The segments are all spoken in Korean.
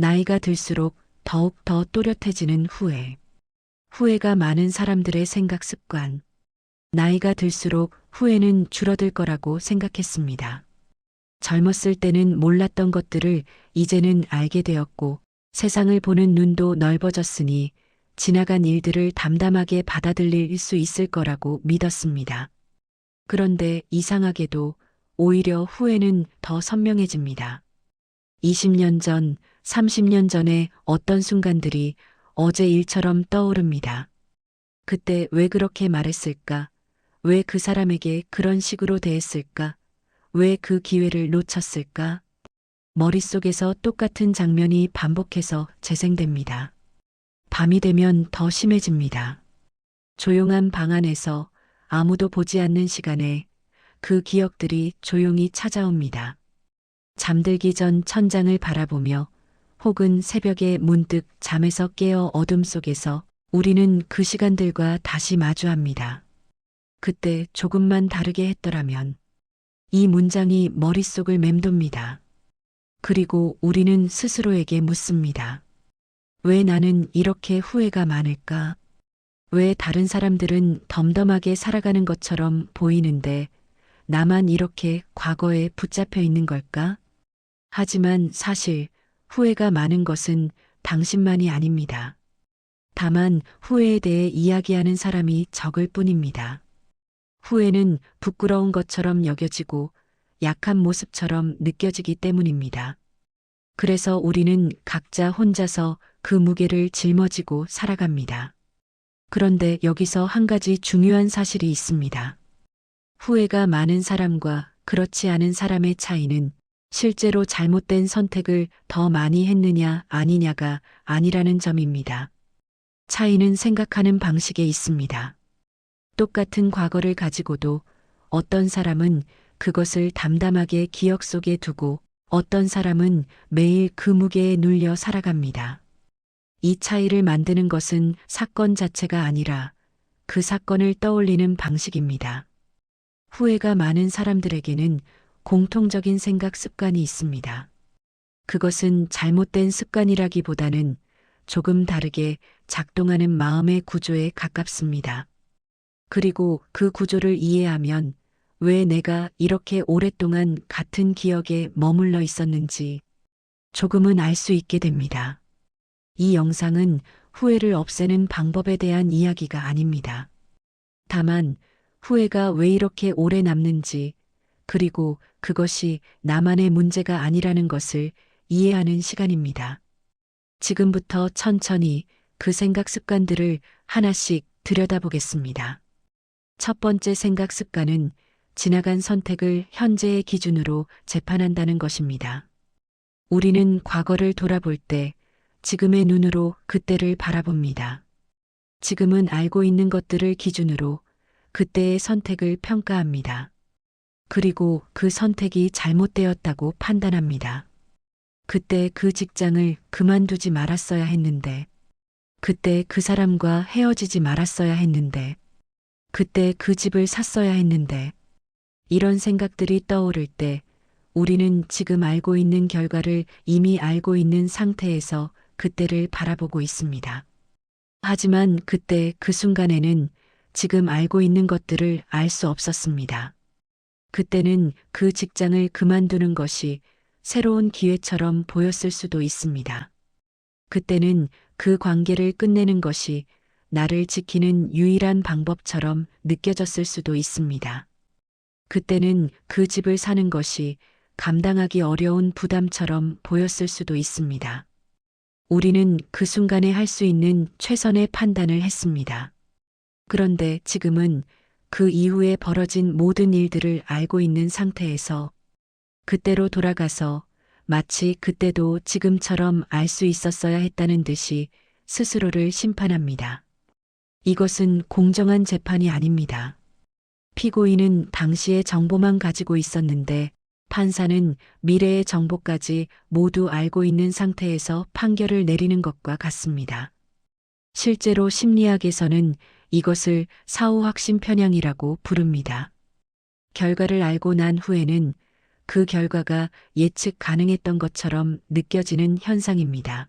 나이가 들수록 더욱 더 또렷해지는 후회. 후회가 많은 사람들의 생각 습관. 나이가 들수록 후회는 줄어들 거라고 생각했습니다. 젊었을 때는 몰랐던 것들을 이제는 알게 되었고 세상을 보는 눈도 넓어졌으니 지나간 일들을 담담하게 받아들일 수 있을 거라고 믿었습니다. 그런데 이상하게도 오히려 후회는 더 선명해집니다. 20년 전, 30년 전의 어떤 순간들이 어제 일처럼 떠오릅니다. 그때 왜 그렇게 말했을까? 왜 그 사람에게 그런 식으로 대했을까? 왜 그 기회를 놓쳤을까? 머릿속에서 똑같은 장면이 반복해서 재생됩니다. 밤이 되면 더 심해집니다. 조용한 방 안에서 아무도 보지 않는 시간에 그 기억들이 조용히 찾아옵니다. 잠들기 전 천장을 바라보며 혹은 새벽에 문득 잠에서 깨어 어둠 속에서 우리는 그 시간들과 다시 마주합니다. 그때 조금만 다르게 했더라면 이 문장이 머릿속을 맴돕니다. 그리고 우리는 스스로에게 묻습니다. 왜 나는 이렇게 후회가 많을까? 왜 다른 사람들은 덤덤하게 살아가는 것처럼 보이는데 나만 이렇게 과거에 붙잡혀 있는 걸까? 하지만 사실 후회가 많은 것은 당신만이 아닙니다. 다만 후회에 대해 이야기하는 사람이 적을 뿐입니다. 후회는 부끄러운 것처럼 여겨지고 약한 모습처럼 느껴지기 때문입니다. 그래서 우리는 각자 혼자서 그 무게를 짊어지고 살아갑니다. 그런데 여기서 한 가지 중요한 사실이 있습니다. 후회가 많은 사람과 그렇지 않은 사람의 차이는 실제로 잘못된 선택을 더 많이 했느냐 아니냐가 아니라는 점입니다. 차이는 생각하는 방식에 있습니다. 똑같은 과거를 가지고도 어떤 사람은 그것을 담담하게 기억 속에 두고 어떤 사람은 매일 그 무게에 눌려 살아갑니다. 이 차이를 만드는 것은 사건 자체가 아니라 그 사건을 떠올리는 방식입니다. 후회가 많은 사람들에게는 공통적인 생각 습관이 있습니다. 그것은 잘못된 습관이라기보다는 조금 다르게 작동하는 마음의 구조에 가깝습니다. 그리고 그 구조를 이해하면 왜 내가 이렇게 오랫동안 같은 기억에 머물러 있었는지 조금은 알 수 있게 됩니다. 이 영상은 후회를 없애는 방법에 대한 이야기가 아닙니다. 다만 후회가 왜 이렇게 오래 남는지 그리고 그것이 나만의 문제가 아니라는 것을 이해하는 시간입니다. 지금부터 천천히 그 생각 습관들을 하나씩 들여다보겠습니다. 첫 번째 생각 습관은 지나간 선택을 현재의 기준으로 재판한다는 것입니다. 우리는 과거를 돌아볼 때 지금의 눈으로 그때를 바라봅니다. 지금은 알고 있는 것들을 기준으로 그때의 선택을 평가합니다. 그리고 그 선택이 잘못되었다고 판단합니다. 그때 그 직장을 그만두지 말았어야 했는데, 그때 그 사람과 헤어지지 말았어야 했는데, 그때 그 집을 샀어야 했는데, 이런 생각들이 떠오를 때 우리는 지금 알고 있는 결과를 이미 알고 있는 상태에서 그때를 바라보고 있습니다. 하지만 그때 그 순간에는 지금 알고 있는 것들을 알 수 없었습니다. 그때는 그 직장을 그만두는 것이 새로운 기회처럼 보였을 수도 있습니다. 그때는 그 관계를 끝내는 것이 나를 지키는 유일한 방법처럼 느껴졌을 수도 있습니다. 그때는 그 집을 사는 것이 감당하기 어려운 부담처럼 보였을 수도 있습니다. 우리는 그 순간에 할 수 있는 최선의 판단을 했습니다. 그런데 지금은 그 이후에 벌어진 모든 일들을 알고 있는 상태에서 그때로 돌아가서 마치 그때도 지금처럼 알 수 있었어야 했다는 듯이 스스로를 심판합니다. 이것은 공정한 재판이 아닙니다. 피고인은 당시의 정보만 가지고 있었는데 판사는 미래의 정보까지 모두 알고 있는 상태에서 판결을 내리는 것과 같습니다. 실제로 심리학에서는 이것을 사후 확신 편향이라고 부릅니다. 결과를 알고 난 후에는 그 결과가 예측 가능했던 것처럼 느껴지는 현상입니다.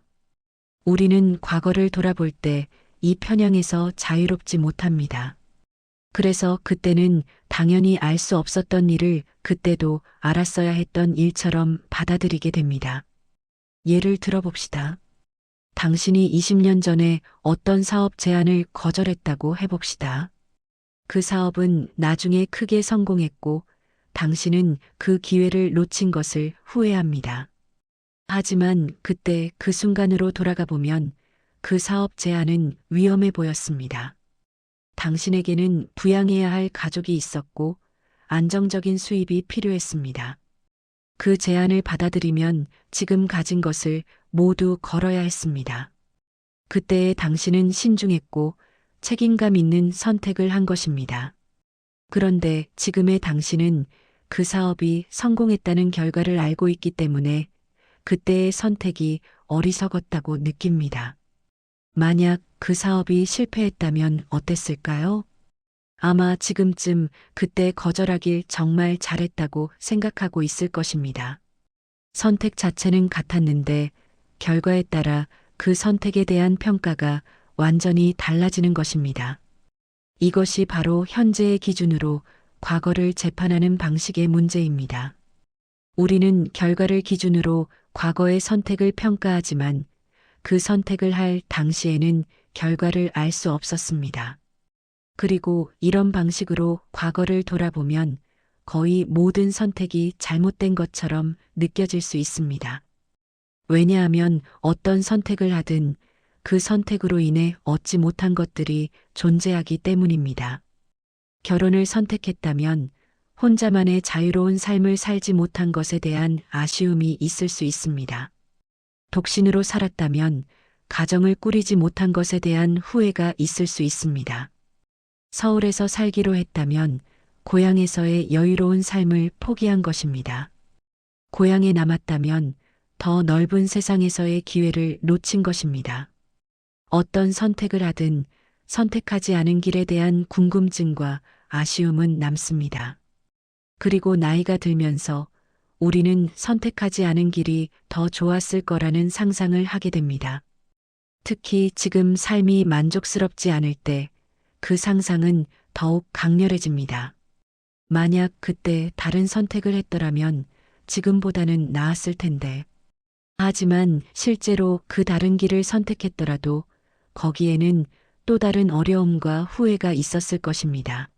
우리는 과거를 돌아볼 때 이 편향에서 자유롭지 못합니다. 그래서 그때는 당연히 알 수 없었던 일을 그때도 알았어야 했던 일처럼 받아들이게 됩니다. 예를 들어봅시다. 당신이 20년 전에 어떤 사업 제안을 거절했다고 해봅시다. 그 사업은 나중에 크게 성공했고 당신은 그 기회를 놓친 것을 후회합니다. 하지만 그때 그 순간으로 돌아가 보면 그 사업 제안은 위험해 보였습니다. 당신에게는 부양해야 할 가족이 있었고 안정적인 수입이 필요했습니다. 그 제안을 받아들이면 지금 가진 것을 모두 걸어야 했습니다. 그때의 당신은 신중했고 책임감 있는 선택을 한 것입니다. 그런데 지금의 당신은 그 사업이 성공했다는 결과를 알고 있기 때문에 그때의 선택이 어리석었다고 느낍니다. 만약 그 사업이 실패했다면 어땠을까요? 아마 지금쯤 그때 거절하길 정말 잘했다고 생각하고 있을 것입니다. 선택 자체는 같았는데 결과에 따라 그 선택에 대한 평가가 완전히 달라지는 것입니다. 이것이 바로 현재의 기준으로 과거를 재판하는 방식의 문제입니다. 우리는 결과를 기준으로 과거의 선택을 평가하지만 그 선택을 할 당시에는 결과를 알 수 없었습니다. 그리고 이런 방식으로 과거를 돌아보면 거의 모든 선택이 잘못된 것처럼 느껴질 수 있습니다. 왜냐하면 어떤 선택을 하든 그 선택으로 인해 얻지 못한 것들이 존재하기 때문입니다. 결혼을 선택했다면 혼자만의 자유로운 삶을 살지 못한 것에 대한 아쉬움이 있을 수 있습니다. 독신으로 살았다면 가정을 꾸리지 못한 것에 대한 후회가 있을 수 있습니다. 서울에서 살기로 했다면 고향에서의 여유로운 삶을 포기한 것입니다. 고향에 남았다면 더 넓은 세상에서의 기회를 놓친 것입니다. 어떤 선택을 하든 선택하지 않은 길에 대한 궁금증과 아쉬움은 남습니다. 그리고 나이가 들면서 우리는 선택하지 않은 길이 더 좋았을 거라는 상상을 하게 됩니다. 특히 지금 삶이 만족스럽지 않을 때 그 상상은 더욱 강렬해집니다. 만약 그때 다른 선택을 했더라면 지금보다는 나았을 텐데. 하지만 실제로 그 다른 길을 선택했더라도 거기에는 또 다른 어려움과 후회가 있었을 것입니다.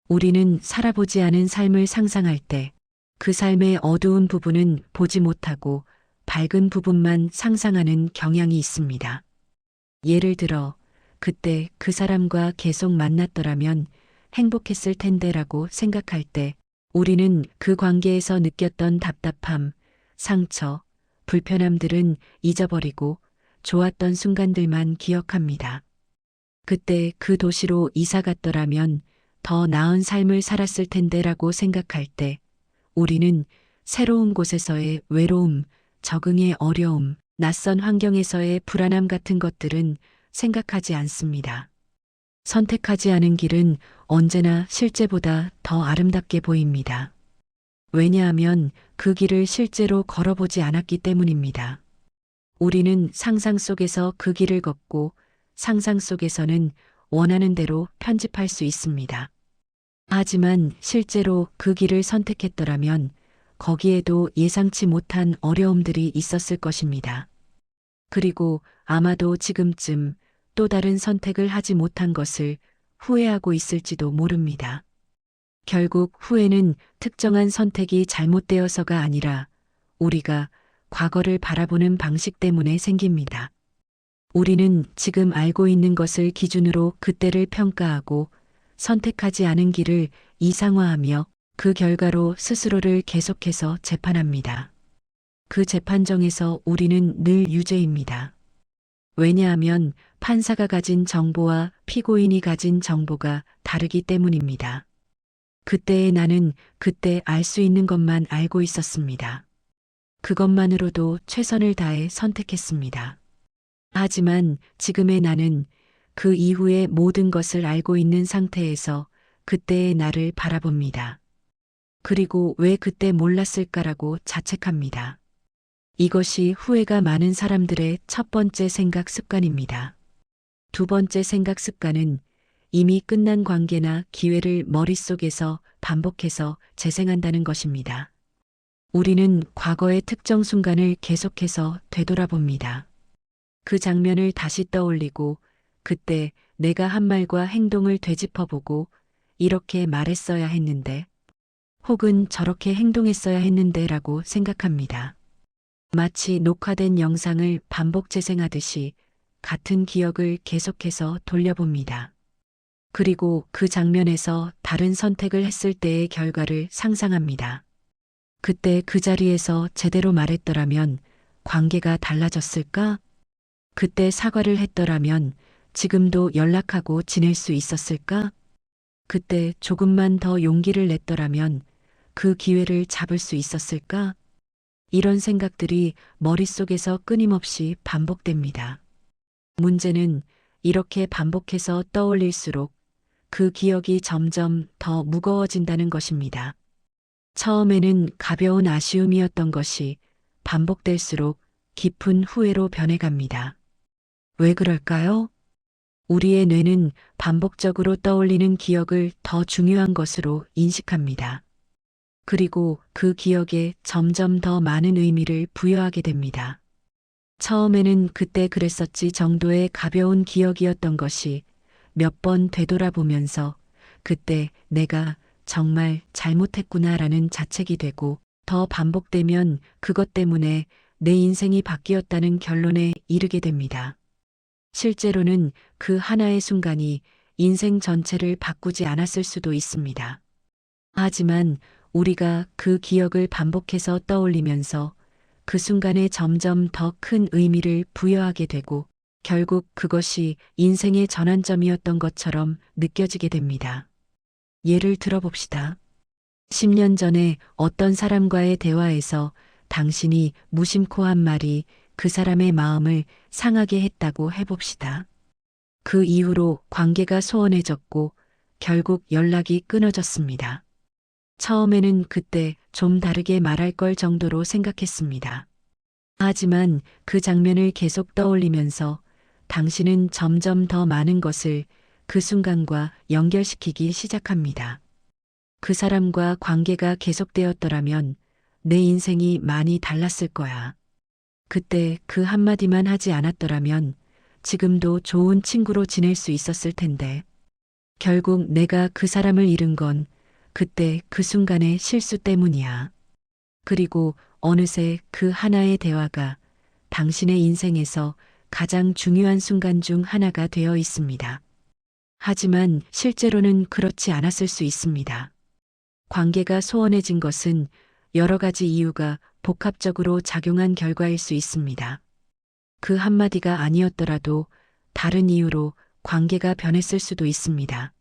우리는 살아보지 않은 삶을 상상할 때 그 삶의 어두운 부분은 보지 못하고 밝은 부분만 상상하는 경향이 있습니다. 예를 들어, 그때 그 사람과 계속 만났더라면 행복했을 텐데라고 생각할 때 우리는 그 관계에서 느꼈던 답답함, 상처, 불편함들은 잊어버리고 좋았던 순간들만 기억합니다. 그때 그 도시로 이사 갔더라면 더 나은 삶을 살았을 텐데라고 생각할 때 우리는 새로운 곳에서의 외로움, 적응의 어려움, 낯선 환경에서의 불안함 같은 것들은 생각하지 않습니다. 선택하지 않은 길은 언제나 실제보다 더 아름답게 보입니다. 왜냐하면 그 길을 실제로 걸어보지 않았기 때문입니다. 우리는 상상 속에서 그 길을 걷고 상상 속에서는 원하는 대로 편집할 수 있습니다. 하지만 실제로 그 길을 선택했더라면 거기에도 예상치 못한 어려움들이 있었을 것입니다. 그리고 아마도 지금쯤 또 다른 선택을 하지 못한 것을 후회하고 있을지도 모릅니다. 결국 후회는 특정한 선택이 잘못되어서가 아니라 우리가 과거를 바라보는 방식 때문에 생깁니다. 우리는 지금 알고 있는 것을 기준으로 그때를 평가하고 선택하지 않은 길을 이상화하며 그 결과로 스스로를 계속해서 재판합니다. 그 재판정에서 우리는 늘 유죄입니다. 왜냐하면 판사가 가진 정보와 피고인이 가진 정보가 다르기 때문입니다. 그때의 나는 그때 알 수 있는 것만 알고 있었습니다. 그것만으로도 최선을 다해 선택했습니다. 하지만 지금의 나는 그 이후의 모든 것을 알고 있는 상태에서 그때의 나를 바라봅니다. 그리고 왜 그때 몰랐을까라고 자책합니다. 이것이 후회가 많은 사람들의 첫 번째 생각 습관입니다. 두 번째 생각 습관은 이미 끝난 관계나 기회를 머릿속에서 반복해서 재생한다는 것입니다. 우리는 과거의 특정 순간을 계속해서 되돌아봅니다. 그 장면을 다시 떠올리고 그때 내가 한 말과 행동을 되짚어보고 이렇게 말했어야 했는데 혹은 저렇게 행동했어야 했는데 라고 생각합니다. 마치 녹화된 영상을 반복 재생하듯이 같은 기억을 계속해서 돌려봅니다. 그리고 그 장면에서 다른 선택을 했을 때의 결과를 상상합니다. 그때 그 자리에서 제대로 말했더라면 관계가 달라졌을까? 그때 사과를 했더라면 지금도 연락하고 지낼 수 있었을까? 그때 조금만 더 용기를 냈더라면 그 기회를 잡을 수 있었을까? 이런 생각들이 머릿속에서 끊임없이 반복됩니다. 문제는 이렇게 반복해서 떠올릴수록 그 기억이 점점 더 무거워진다는 것입니다. 처음에는 가벼운 아쉬움이었던 것이 반복될수록 깊은 후회로 변해갑니다. 왜 그럴까요? 우리의 뇌는 반복적으로 떠올리는 기억을 더 중요한 것으로 인식합니다. 그리고 그 기억에 점점 더 많은 의미를 부여하게 됩니다. 처음에는 그때 그랬었지 정도의 가벼운 기억이었던 것이 몇 번 되돌아보면서 그때 내가 정말 잘못했구나라는 자책이 되고 더 반복되면 그것 때문에 내 인생이 바뀌었다는 결론에 이르게 됩니다. 실제로는 그 하나의 순간이 인생 전체를 바꾸지 않았을 수도 있습니다. 하지만 우리가 그 기억을 반복해서 떠올리면서 그 순간에 점점 더 큰 의미를 부여하게 되고 결국 그것이 인생의 전환점이었던 것처럼 느껴지게 됩니다. 예를 들어봅시다. 10년 전에 어떤 사람과의 대화에서 당신이 무심코 한 말이 그 사람의 마음을 상하게 했다고 해봅시다. 그 이후로 관계가 소원해졌고 결국 연락이 끊어졌습니다. 처음에는 그때 좀 다르게 말할 걸 정도로 생각했습니다. 하지만 그 장면을 계속 떠올리면서 당신은 점점 더 많은 것을 그 순간과 연결시키기 시작합니다. 그 사람과 관계가 계속되었더라면 내 인생이 많이 달랐을 거야. 그때 그 한마디만 하지 않았더라면 지금도 좋은 친구로 지낼 수 있었을 텐데. 결국 내가 그 사람을 잃은 건 그때 그 순간의 실수 때문이야. 그리고 어느새 그 하나의 대화가 당신의 인생에서 가장 중요한 순간 중 하나가 되어 있습니다. 하지만 실제로는 그렇지 않았을 수 있습니다. 관계가 소원해진 것은 여러 가지 이유가 복합적으로 작용한 결과일 수 있습니다. 그 한마디가 아니었더라도 다른 이유로 관계가 변했을 수도 있습니다.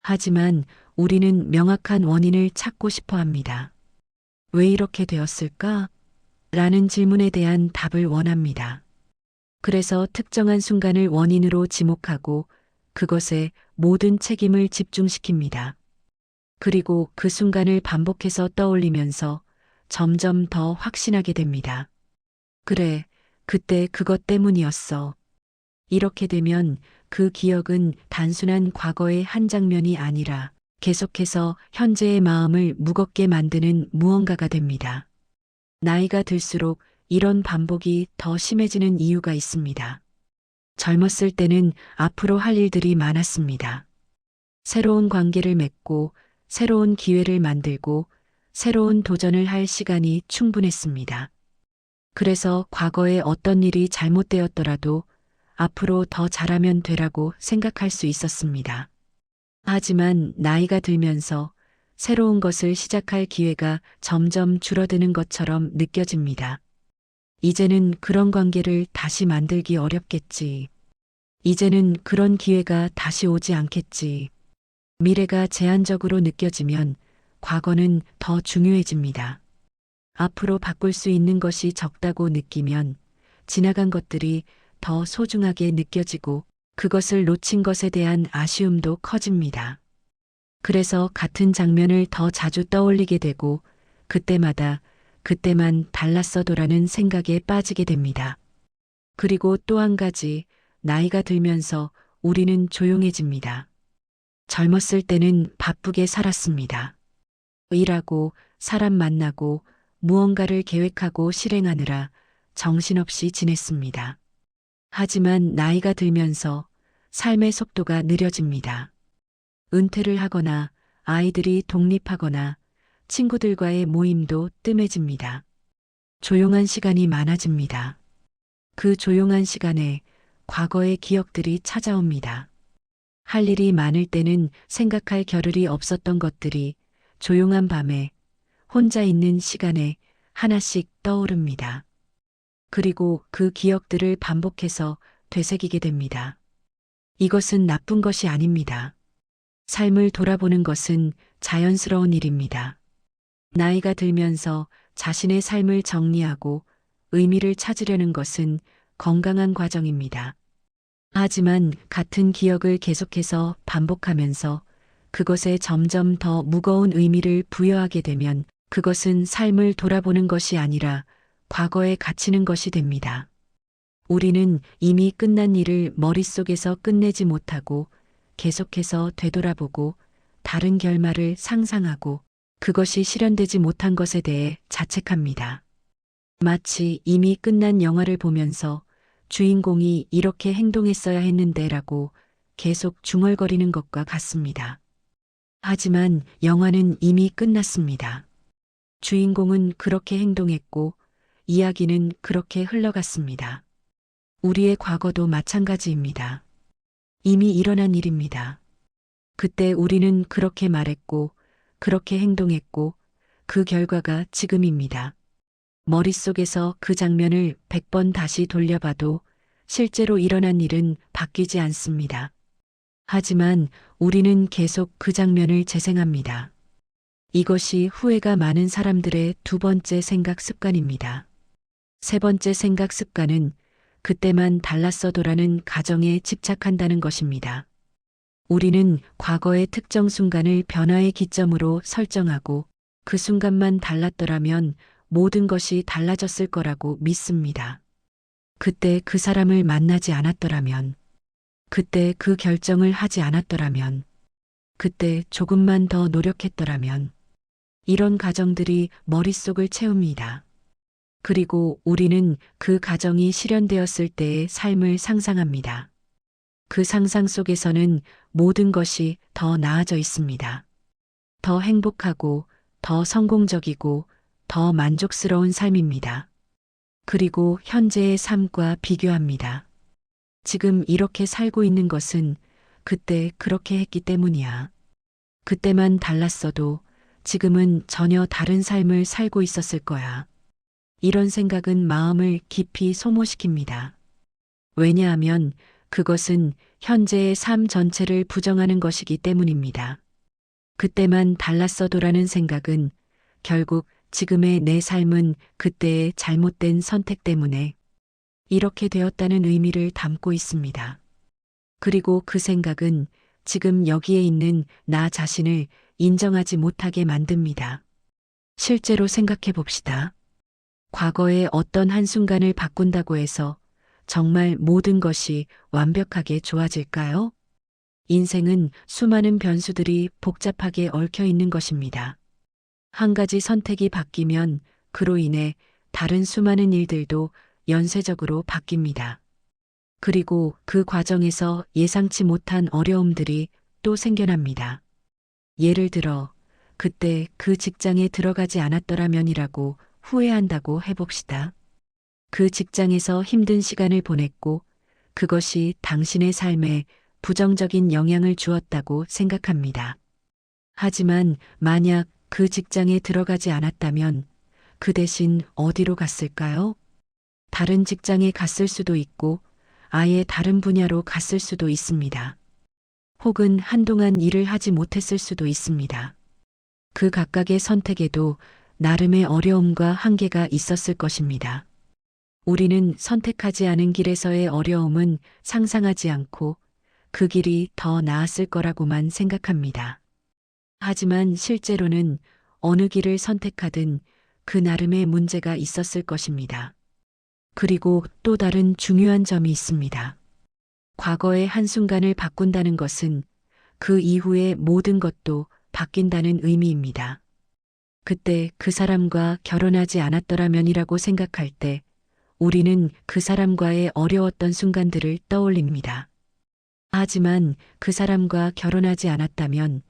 하지만 우리는 명확한 원인을 찾고 싶어 합니다. 왜 이렇게 되었을까? 라는 질문에 대한 답을 원합니다. 그래서 특정한 순간을 원인으로 지목하고 그것에 모든 책임을 집중시킵니다. 그리고 그 순간을 반복해서 떠올리면서 점점 더 확신하게 됩니다. 그래, 그때 그것 때문이었어. 이렇게 되면 그 기억은 단순한 과거의 한 장면이 아니라 계속해서 현재의 마음을 무겁게 만드는 무언가가 됩니다. 나이가 들수록 이런 반복이 더 심해지는 이유가 있습니다. 젊었을 때는 앞으로 할 일들이 많았습니다. 새로운 관계를 맺고 새로운 기회를 만들고 새로운 도전을 할 시간이 충분했습니다. 그래서 과거에 어떤 일이 잘못되었더라도 앞으로 더 잘하면 되라고 생각할 수 있었습니다. 하지만 나이가 들면서 새로운 것을 시작할 기회가 점점 줄어드는 것처럼 느껴집니다. 이제는 그런 관계를 다시 만들기 어렵겠지. 이제는 그런 기회가 다시 오지 않겠지. 미래가 제한적으로 느껴지면 과거는 더 중요해집니다. 앞으로 바꿀 수 있는 것이 적다고 느끼면 지나간 것들이 더 소중하게 느껴지고 그것을 놓친 것에 대한 아쉬움도 커집니다. 그래서 같은 장면을 더 자주 떠올리게 되고 그때만 달랐어도라는 생각에 빠지게 됩니다. 그리고 또 한 가지, 나이가 들면서 우리는 조용해집니다. 젊었을 때는 바쁘게 살았습니다. 일하고 사람 만나고 무언가를 계획하고 실행하느라 정신없이 지냈습니다. 하지만 나이가 들면서 삶의 속도가 느려집니다. 은퇴를 하거나 아이들이 독립하거나 친구들과의 모임도 뜸해집니다. 조용한 시간이 많아집니다. 그 조용한 시간에 과거의 기억들이 찾아옵니다. 할 일이 많을 때는 생각할 겨를이 없었던 것들이 조용한 밤에 혼자 있는 시간에 하나씩 떠오릅니다. 그리고 그 기억들을 반복해서 되새기게 됩니다. 이것은 나쁜 것이 아닙니다. 삶을 돌아보는 것은 자연스러운 일입니다. 나이가 들면서 자신의 삶을 정리하고 의미를 찾으려는 것은 건강한 과정입니다. 하지만 같은 기억을 계속해서 반복하면서 그것에 점점 더 무거운 의미를 부여하게 되면 그것은 삶을 돌아보는 것이 아니라 과거에 갇히는 것이 됩니다. 우리는 이미 끝난 일을 머릿속에서 끝내지 못하고 계속해서 되돌아보고 다른 결말을 상상하고 그것이 실현되지 못한 것에 대해 자책합니다. 마치 이미 끝난 영화를 보면서 주인공이 이렇게 행동했어야 했는데라고 계속 중얼거리는 것과 같습니다. 하지만 영화는 이미 끝났습니다. 주인공은 그렇게 행동했고 이야기는 그렇게 흘러갔습니다. 우리의 과거도 마찬가지입니다. 이미 일어난 일입니다. 그때 우리는 그렇게 말했고 그렇게 행동했고 그 결과가 지금입니다. 머릿속에서 그 장면을 100번 다시 돌려봐도 실제로 일어난 일은 바뀌지 않습니다. 하지만 우리는 계속 그 장면을 재생합니다. 이것이 후회가 많은 사람들의 두 번째 생각 습관입니다. 세 번째 생각 습관은 그때만 달랐어도라는 가정에 집착한다는 것입니다. 우리는 과거의 특정 순간을 변화의 기점으로 설정하고 그 순간만 달랐더라면 모든 것이 달라졌을 거라고 믿습니다. 그때 그 사람을 만나지 않았더라면, 그때 그 결정을 하지 않았더라면, 그때 조금만 더 노력했더라면, 이런 가정들이 머릿속을 채웁니다. 그리고 우리는 그 가정이 실현되었을 때의 삶을 상상합니다. 그 상상 속에서는 모든 것이 더 나아져 있습니다. 더 행복하고, 더 성공적이고, 더 만족스러운 삶입니다. 그리고 현재의 삶과 비교합니다. 지금 이렇게 살고 있는 것은 그때 그렇게 했기 때문이야. 그때만 달랐어도 지금은 전혀 다른 삶을 살고 있었을 거야. 이런 생각은 마음을 깊이 소모시킵니다. 왜냐하면 그것은 현재의 삶 전체를 부정하는 것이기 때문입니다. 그때만 달랐어도라는 생각은 결국 지금의 내 삶은 그때의 잘못된 선택 때문에 이렇게 되었다는 의미를 담고 있습니다. 그리고 그 생각은 지금 여기에 있는 나 자신을 인정하지 못하게 만듭니다. 실제로 생각해 봅시다. 과거의 어떤 한순간을 바꾼다고 해서 정말 모든 것이 완벽하게 좋아질까요? 인생은 수많은 변수들이 복잡하게 얽혀 있는 것입니다. 한 가지 선택이 바뀌면 그로 인해 다른 수많은 일들도 연쇄적으로 바뀝니다. 그리고 그 과정에서 예상치 못한 어려움들이 또 생겨납니다. 예를 들어, 그때 그 직장에 들어가지 않았더라면이라고 후회한다고 해봅시다. 그 직장에서 힘든 시간을 보냈고, 그것이 당신의 삶에 부정적인 영향을 주었다고 생각합니다. 하지만 만약 그 직장에 들어가지 않았다면 그 대신 어디로 갔을까요? 다른 직장에 갔을 수도 있고 아예 다른 분야로 갔을 수도 있습니다. 혹은 한동안 일을 하지 못했을 수도 있습니다. 그 각각의 선택에도 나름의 어려움과 한계가 있었을 것입니다. 우리는 선택하지 않은 길에서의 어려움은 상상하지 않고 그 길이 더 나았을 거라고만 생각합니다. 하지만 실제로는 어느 길을 선택하든 그 나름의 문제가 있었을 것입니다. 그리고 또 다른 중요한 점이 있습니다. 과거의 한순간을 바꾼다는 것은 그 이후의 모든 것도 바뀐다는 의미입니다. 그때 그 사람과 결혼하지 않았더라면이라고 생각할 때 우리는 그 사람과의 어려웠던 순간들을 떠올립니다. 하지만 그 사람과 결혼하지 않았다면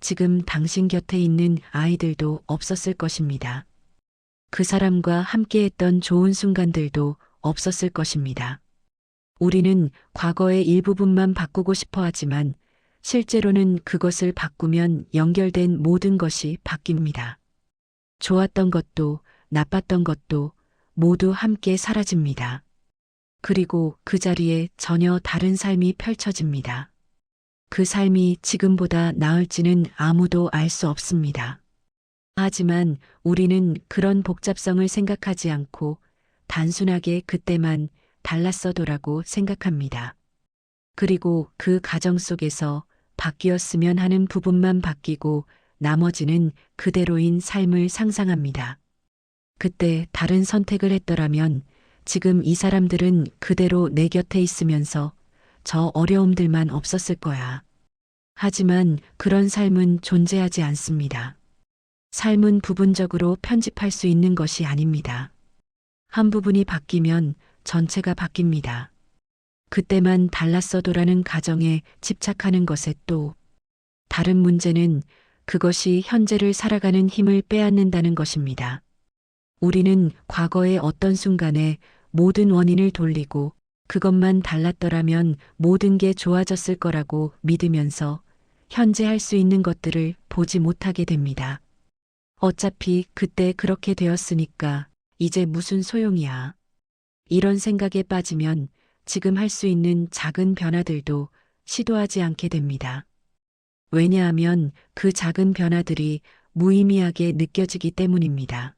지금 당신 곁에 있는 아이들도 없었을 것입니다. 그 사람과 함께했던 좋은 순간들도 없었을 것입니다. 우리는 과거의 일부분만 바꾸고 싶어 하지만 실제로는 그것을 바꾸면 연결된 모든 것이 바뀝니다. 좋았던 것도 나빴던 것도 모두 함께 사라집니다. 그리고 그 자리에 전혀 다른 삶이 펼쳐집니다. 그 삶이 지금보다 나을지는 아무도 알 수 없습니다. 하지만 우리는 그런 복잡성을 생각하지 않고 단순하게 그때만 달랐어도라고 생각합니다. 그리고 그 가정 속에서 바뀌었으면 하는 부분만 바뀌고 나머지는 그대로인 삶을 상상합니다. 그때 다른 선택을 했더라면 지금 이 사람들은 그대로 내 곁에 있으면서 저 어려움들만 없었을 거야. 하지만 그런 삶은 존재하지 않습니다. 삶은 부분적으로 편집할 수 있는 것이 아닙니다. 한 부분이 바뀌면 전체가 바뀝니다. 그때만 달랐어도라는 가정에 집착하는 것에 또 다른 문제는 그것이 현재를 살아가는 힘을 빼앗는다는 것입니다. 우리는 과거의 어떤 순간에 모든 원인을 돌리고 그것만 달랐더라면 모든 게 좋아졌을 거라고 믿으면서 현재 할 수 있는 것들을 보지 못하게 됩니다. 어차피 그때 그렇게 되었으니까 이제 무슨 소용이야. 이런 생각에 빠지면 지금 할 수 있는 작은 변화들도 시도하지 않게 됩니다. 왜냐하면 그 작은 변화들이 무의미하게 느껴지기 때문입니다.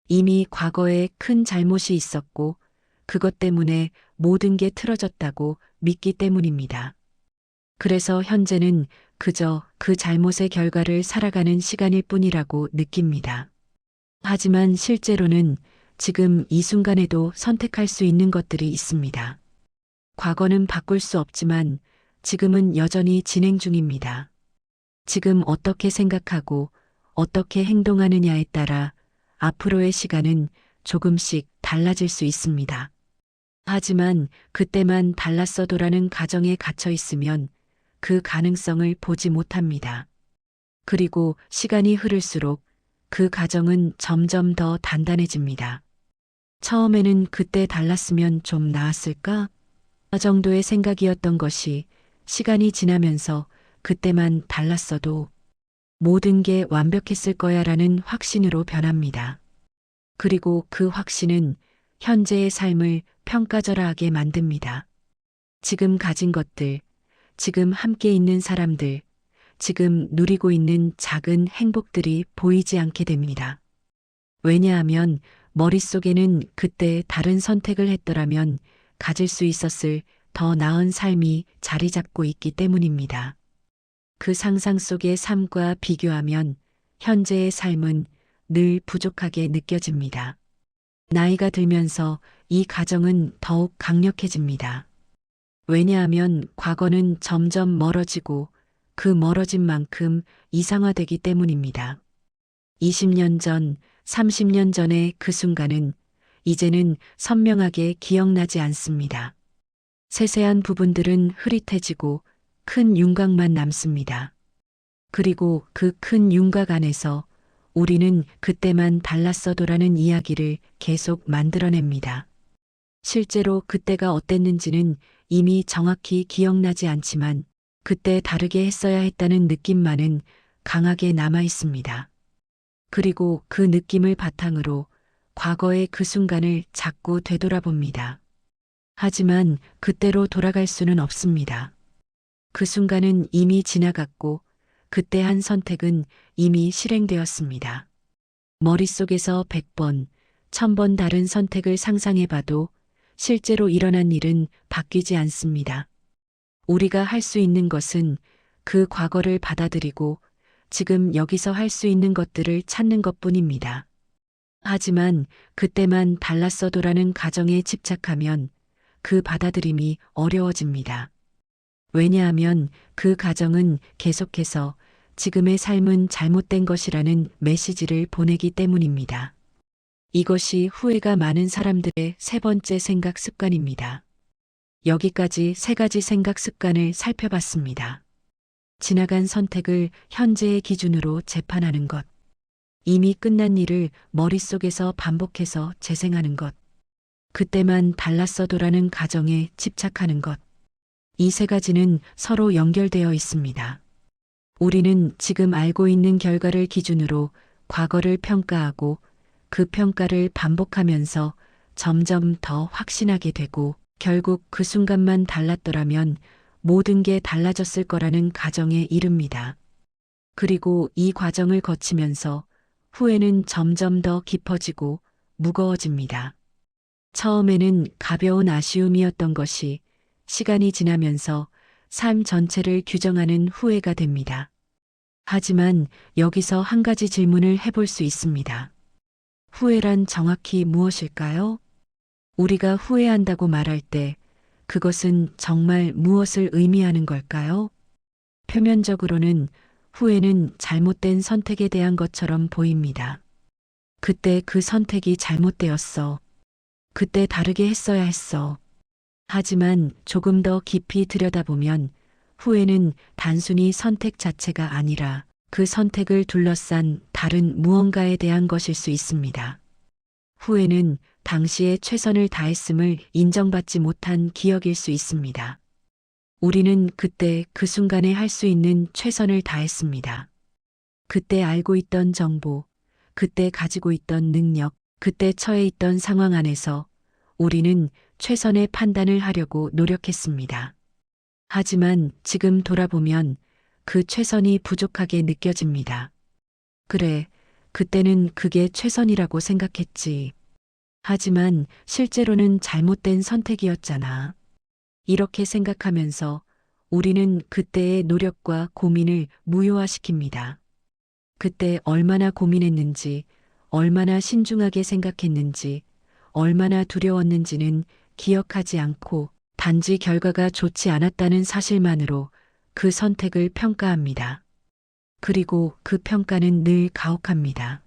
이미 과거에 큰 잘못이 있었고 그것 때문에 모든 게 틀어졌다고 믿기 때문입니다. 그래서 현재는 그저 그 잘못의 결과를 살아가는 시간일 뿐이라고 느낍니다. 하지만 실제로는 지금 이 순간에도 선택할 수 있는 것들이 있습니다. 과거는 바꿀 수 없지만 지금은 여전히 진행 중입니다. 지금 어떻게 생각하고 어떻게 행동하느냐에 따라 앞으로의 시간은 조금씩 달라질 수 있습니다. 하지만 그때만 달랐어도라는 가정에 갇혀 있으면 그 가능성을 보지 못합니다. 그리고 시간이 흐를수록 그 가정은 점점 더 단단해집니다. 처음에는 그때 달랐으면 좀 나았을까? 정도의 생각이었던 것이 시간이 지나면서 그때만 달랐어도 모든 게 완벽했을 거야라는 확신으로 변합니다. 그리고 그 확신은 현재의 삶을 평가절하하게 만듭니다. 지금 가진 것들, 지금 함께 있는 사람들, 지금 누리고 있는 작은 행복들이 보이지 않게 됩니다. 왜냐하면 머릿속에는 그때 다른 선택을 했더라면 가질 수 있었을 더 나은 삶이 자리 잡고 있기 때문입니다. 그 상상 속의 삶과 비교하면 현재의 삶은 늘 부족하게 느껴집니다. 나이가 들면서 이 가정은 더욱 강력해집니다. 왜냐하면 과거는 점점 멀어지고 그 멀어진 만큼 이상화되기 때문입니다. 20년 전, 30년 전의 그 순간은 이제는 선명하게 기억나지 않습니다. 세세한 부분들은 흐릿해지고 큰 윤곽만 남습니다. 그리고 그 큰 윤곽 안에서 우리는 그때만 달랐어도라는 이야기를 계속 만들어냅니다. 실제로 그때가 어땠는지는 이미 정확히 기억나지 않지만 그때 다르게 했어야 했다는 느낌만은 강하게 남아 있습니다. 그리고 그 느낌을 바탕으로 과거의 그 순간을 자꾸 되돌아봅니다. 하지만 그때로 돌아갈 수는 없습니다. 그 순간은 이미 지나갔고 그때 한 선택은 이미 실행되었습니다. 머릿속에서 100번, 1000번 다른 선택을 상상해봐도 실제로 일어난 일은 바뀌지 않습니다. 우리가 할 수 있는 것은 그 과거를 받아들이고 지금 여기서 할 수 있는 것들을 찾는 것뿐입니다. 하지만 그때만 달랐어도라는 가정에 집착하면 그 받아들임이 어려워집니다. 왜냐하면 그 가정은 계속해서 지금의 삶은 잘못된 것이라는 메시지를 보내기 때문입니다. 이것이 후회가 많은 사람들의 세 번째 생각 습관입니다. 여기까지 세 가지 생각 습관을 살펴봤습니다. 지나간 선택을 현재의 기준으로 재판하는 것. 이미 끝난 일을 머릿속에서 반복해서 재생하는 것. 그때만 달랐어도라는 가정에 집착하는 것. 이 세 가지는 서로 연결되어 있습니다. 우리는 지금 알고 있는 결과를 기준으로 과거를 평가하고 그 평가를 반복하면서 점점 더 확신하게 되고 결국 그 순간만 달랐더라면 모든 게 달라졌을 거라는 가정에 이릅니다. 그리고 이 과정을 거치면서 후회는 점점 더 깊어지고 무거워집니다. 처음에는 가벼운 아쉬움이었던 것이 시간이 지나면서 삶 전체를 규정하는 후회가 됩니다. 하지만 여기서 한 가지 질문을 해볼 수 있습니다. 후회란 정확히 무엇일까요? 우리가 후회한다고 말할 때 그것은 정말 무엇을 의미하는 걸까요? 표면적으로는 후회는 잘못된 선택에 대한 것처럼 보입니다. 그때 그 선택이 잘못되었어. 그때 다르게 했어야 했어. 하지만 조금 더 깊이 들여다보면 후회는 단순히 선택 자체가 아니라 그 선택을 둘러싼 다른 무언가에 대한 것일 수 있습니다. 후회는 당시에 최선을 다했음을 인정받지 못한 기억일 수 있습니다. 우리는 그때 그 순간에 할 수 있는 최선을 다했습니다. 그때 알고 있던 정보, 그때 가지고 있던 능력, 그때 처해 있던 상황 안에서 우리는 최선의 판단을 하려고 노력했습니다. 하지만 지금 돌아보면 그 최선이 부족하게 느껴집니다. 그래, 그때는 그게 최선이라고 생각했지. 하지만 실제로는 잘못된 선택이었잖아. 이렇게 생각하면서 우리는 그때의 노력과 고민을 무효화시킵니다. 그때 얼마나 고민했는지, 얼마나 신중하게 생각했는지, 얼마나 두려웠는지는 기억하지 않고 단지 결과가 좋지 않았다는 사실만으로 그 선택을 평가합니다. 그리고 그 평가는 늘 가혹합니다.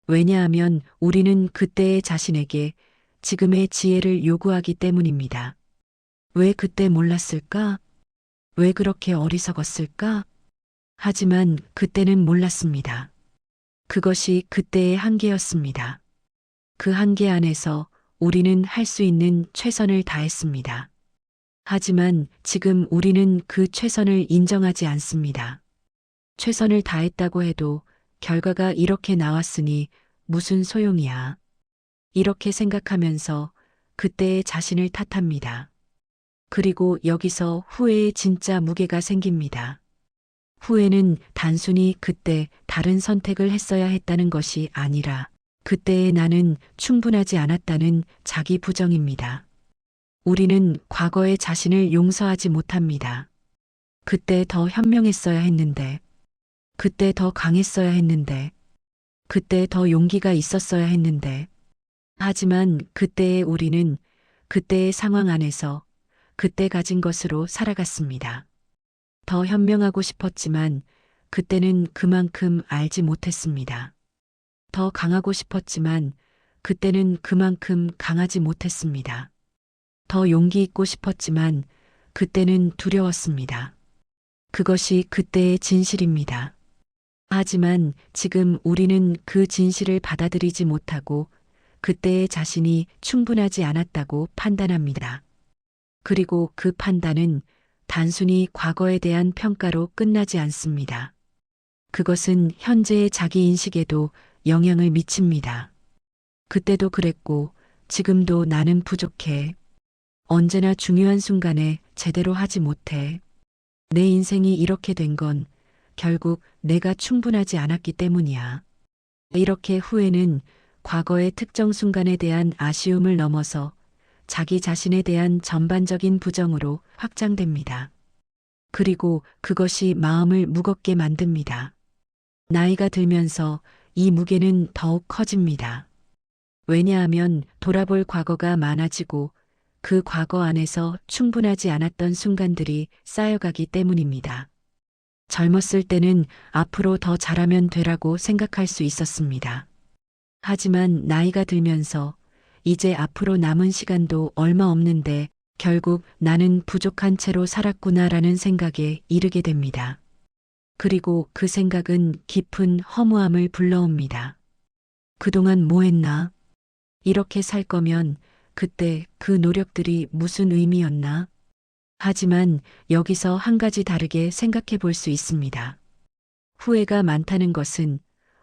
왜냐하면 우리는 그때의 자신에게 지금의 지혜를 요구하기 때문입니다. 왜 그때 몰랐을까? 왜 그렇게 어리석었을까? 하지만 그때는 몰랐습니다. 그것이 그때의 한계였습니다. 그 한계 안에서 우리는 할 수 있는 최선을 다했습니다. 하지만 지금 우리는 그 최선을 인정하지 않습니다. 최선을 다했다고 해도 결과가 이렇게 나왔으니 무슨 소용이야. 이렇게 생각하면서 그때의 자신을 탓합니다. 그리고 여기서 후회의 진짜 무게가 생깁니다. 후회는 단순히 그때 다른 선택을 했어야 했다는 것이 아니라 그때의 나는 충분하지 않았다는 자기 부정입니다. 우리는 과거의 자신을 용서하지 못합니다. 그때 더 현명했어야 했는데, 그때 더 강했어야 했는데, 그때 더 용기가 있었어야 했는데, 하지만 그때의 우리는 그때의 상황 안에서 그때 가진 것으로 살아갔습니다. 더 현명하고 싶었지만 그때는 그만큼 알지 못했습니다. 더 강하고 싶었지만 그때는 그만큼 강하지 못했습니다. 더 용기 있고 싶었지만 그때는 두려웠습니다. 그것이 그때의 진실입니다. 하지만 지금 우리는 그 진실을 받아들이지 못하고 그때의 자신이 충분하지 않았다고 판단합니다. 그리고 그 판단은 단순히 과거에 대한 평가로 끝나지 않습니다. 그것은 현재의 자기 인식에도 영향을 미칩니다. 그때도 그랬고 지금도 나는 부족해. 언제나 중요한 순간에 제대로 하지 못해. 내 인생이 이렇게 된 건 결국 내가 충분하지 않았기 때문이야. 이렇게 후회는 과거의 특정 순간에 대한 아쉬움을 넘어서 자기 자신에 대한 전반적인 부정으로 확장됩니다. 그리고 그것이 마음을 무겁게 만듭니다. 나이가 들면서 이 무게는 더욱 커집니다. 왜냐하면 돌아볼 과거가 많아지고 그 과거 안에서 충분하지 않았던 순간들이 쌓여가기 때문입니다. 젊었을 때는 앞으로 더 잘하면 되라고 생각할 수 있었습니다. 하지만 나이가 들면서 이제 앞으로 남은 시간도 얼마 없는데 결국 나는 부족한 채로 살았구나라는 생각에 이르게 됩니다. 그리고 그 생각은 깊은 허무함을 불러옵니다. 그동안 뭐 했나? 이렇게 살 거면 그때 그 노력들이 무슨 의미였나? 하지만 여기서 한 가지 다르게 생각해 볼 수 있습니다. 후회가 많다는 것은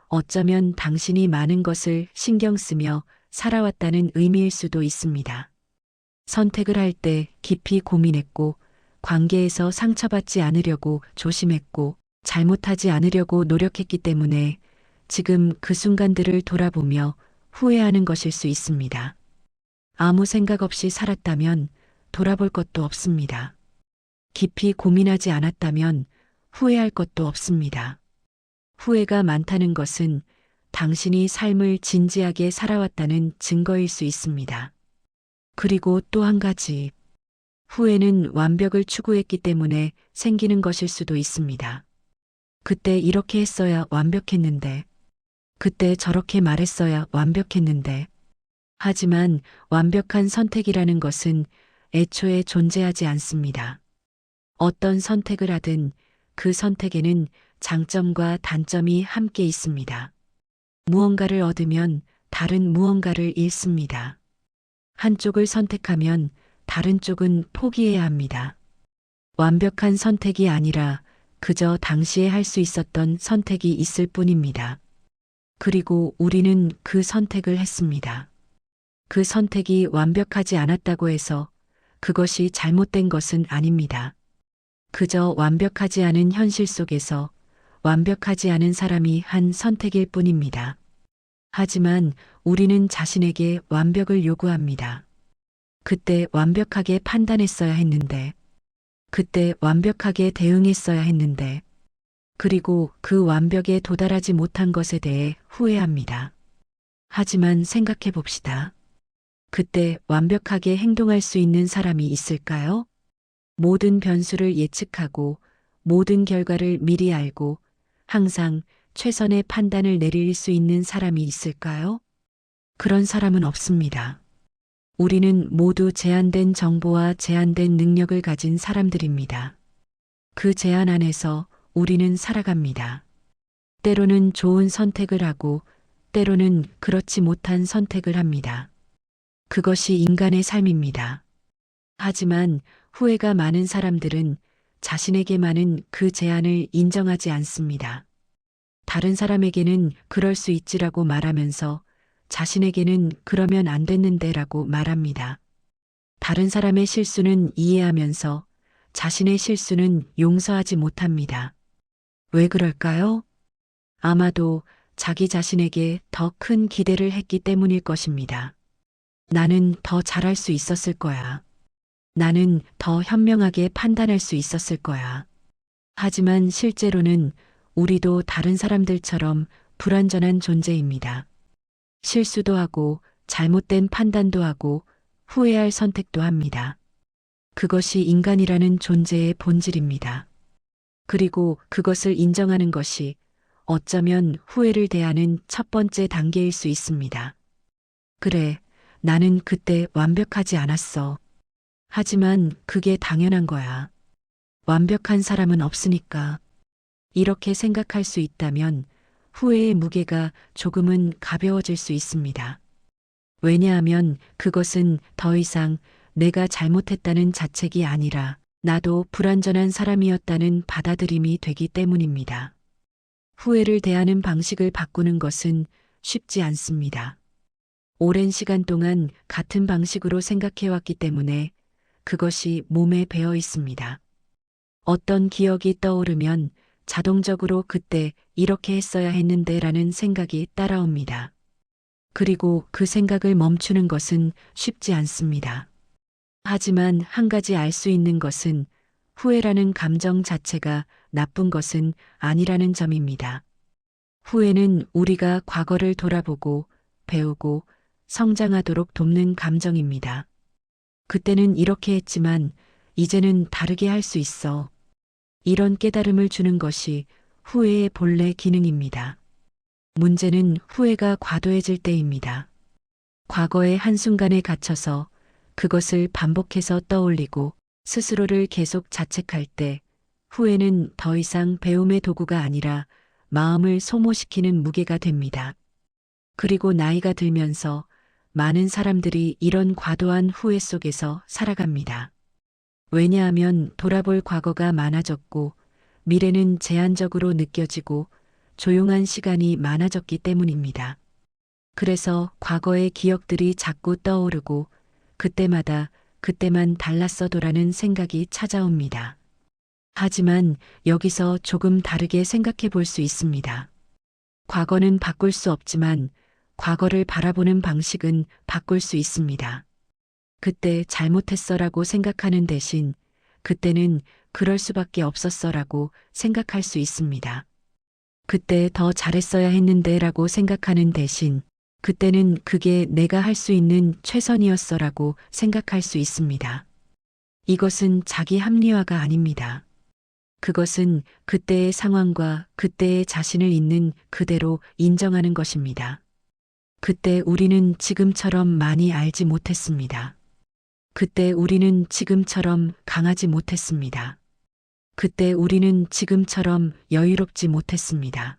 어쩌면 당신이 많은 것을 신경 쓰며 살아왔다는 의미일 수도 있습니다. 선택을 할 때 깊이 고민했고, 관계에서 상처받지 않으려고 조심했고, 잘못하지 않으려고 노력했기 때문에 지금 그 순간들을 돌아보며 후회하는 것일 수 있습니다. 아무 생각 없이 살았다면 돌아볼 것도 없습니다. 깊이 고민하지 않았다면 후회할 것도 없습니다. 후회가 많다는 것은 당신이 삶을 진지하게 살아왔다는 증거일 수 있습니다. 그리고 또 한 가지, 후회는 완벽을 추구했기 때문에 생기는 것일 수도 있습니다. 그때 이렇게 했어야 완벽했는데, 그때 저렇게 말했어야 완벽했는데, 하지만 완벽한 선택이라는 것은 애초에 존재하지 않습니다. 어떤 선택을 하든 그 선택에는 장점과 단점이 함께 있습니다. 무언가를 얻으면 다른 무언가를 잃습니다. 한쪽을 선택하면 다른 쪽은 포기해야 합니다. 완벽한 선택이 아니라 그저 당시에 할 수 있었던 선택이 있을 뿐입니다. 그리고 우리는 그 선택을 했습니다. 그 선택이 완벽하지 않았다고 해서 그것이 잘못된 것은 아닙니다. 그저 완벽하지 않은 현실 속에서 완벽하지 않은 사람이 한 선택일 뿐입니다. 하지만 우리는 자신에게 완벽을 요구합니다. 그때 완벽하게 판단했어야 했는데, 그때 완벽하게 대응했어야 했는데, 그리고 그 완벽에 도달하지 못한 것에 대해 후회합니다. 하지만 생각해 봅시다. 그때 완벽하게 행동할 수 있는 사람이 있을까요? 모든 변수를 예측하고 모든 결과를 미리 알고 항상 최선의 판단을 내릴 수 있는 사람이 있을까요? 그런 사람은 없습니다. 우리는 모두 제한된 정보와 제한된 능력을 가진 사람들입니다. 그 제한 안에서 우리는 살아갑니다. 때로는 좋은 선택을 하고 때로는 그렇지 못한 선택을 합니다. 그것이 인간의 삶입니다. 하지만 후회가 많은 사람들은 자신에게 많은 그 제한을 인정하지 않습니다. 다른 사람에게는 그럴 수 있지라고 말하면서 자신에게는 그러면 안 됐는데라고 말합니다. 다른 사람의 실수는 이해하면서 자신의 실수는 용서하지 못합니다. 왜 그럴까요? 아마도 자기 자신에게 더 큰 기대를 했기 때문일 것입니다. 나는 더 잘할 수 있었을 거야. 나는 더 현명하게 판단할 수 있었을 거야. 하지만 실제로는 우리도 다른 사람들처럼 불완전한 존재입니다. 실수도 하고 잘못된 판단도 하고 후회할 선택도 합니다. 그것이 인간이라는 존재의 본질입니다. 그리고 그것을 인정하는 것이 어쩌면 후회를 대하는 첫 번째 단계일 수 있습니다. 그래, 나는 그때 완벽하지 않았어. 하지만 그게 당연한 거야. 완벽한 사람은 없으니까. 이렇게 생각할 수 있다면 후회의 무게가 조금은 가벼워질 수 있습니다. 왜냐하면 그것은 더 이상 내가 잘못했다는 자책이 아니라 나도 불완전한 사람이었다는 받아들임이 되기 때문입니다. 후회를 대하는 방식을 바꾸는 것은 쉽지 않습니다. 오랜 시간 동안 같은 방식으로 생각해왔기 때문에 그것이 몸에 배어 있습니다. 어떤 기억이 떠오르면 자동적으로 그때 이렇게 했어야 했는데 라는 생각이 따라옵니다. 그리고 그 생각을 멈추는 것은 쉽지 않습니다. 하지만 한 가지 알 수 있는 것은 후회라는 감정 자체가 나쁜 것은 아니라는 점입니다. 후회는 우리가 과거를 돌아보고 배우고 성장하도록 돕는 감정입니다. 그때는 이렇게 했지만 이제는 다르게 할 수 있어. 이런 깨달음을 주는 것이 후회의 본래 기능입니다. 문제는 후회가 과도해질 때입니다. 과거의 한순간에 갇혀서 그것을 반복해서 떠올리고 스스로를 계속 자책할 때 후회는 더 이상 배움의 도구가 아니라 마음을 소모시키는 무게가 됩니다. 그리고 나이가 들면서 많은 사람들이 이런 과도한 후회 속에서 살아갑니다. 왜냐하면 돌아볼 과거가 많아졌고 미래는 제한적으로 느껴지고 조용한 시간이 많아졌기 때문입니다. 그래서 과거의 기억들이 자꾸 떠오르고 그때마다 그때만 달랐어도라는 생각이 찾아옵니다. 하지만 여기서 조금 다르게 생각해 볼 수 있습니다. 과거는 바꿀 수 없지만 과거를 바라보는 방식은 바꿀 수 있습니다. 그때 잘못했어라고 생각하는 대신 그때는 그럴 수밖에 없었어라고 생각할 수 있습니다. 그때 더 잘했어야 했는데라고 생각하는 대신 그때는 그게 내가 할 수 있는 최선이었어라고 생각할 수 있습니다. 이것은 자기 합리화가 아닙니다. 그것은 그때의 상황과 그때의 자신을 있는 그대로 인정하는 것입니다. 그때 우리는 지금처럼 많이 알지 못했습니다. 그때 우리는 지금처럼 강하지 못했습니다. 그때 우리는 지금처럼 여유롭지 못했습니다.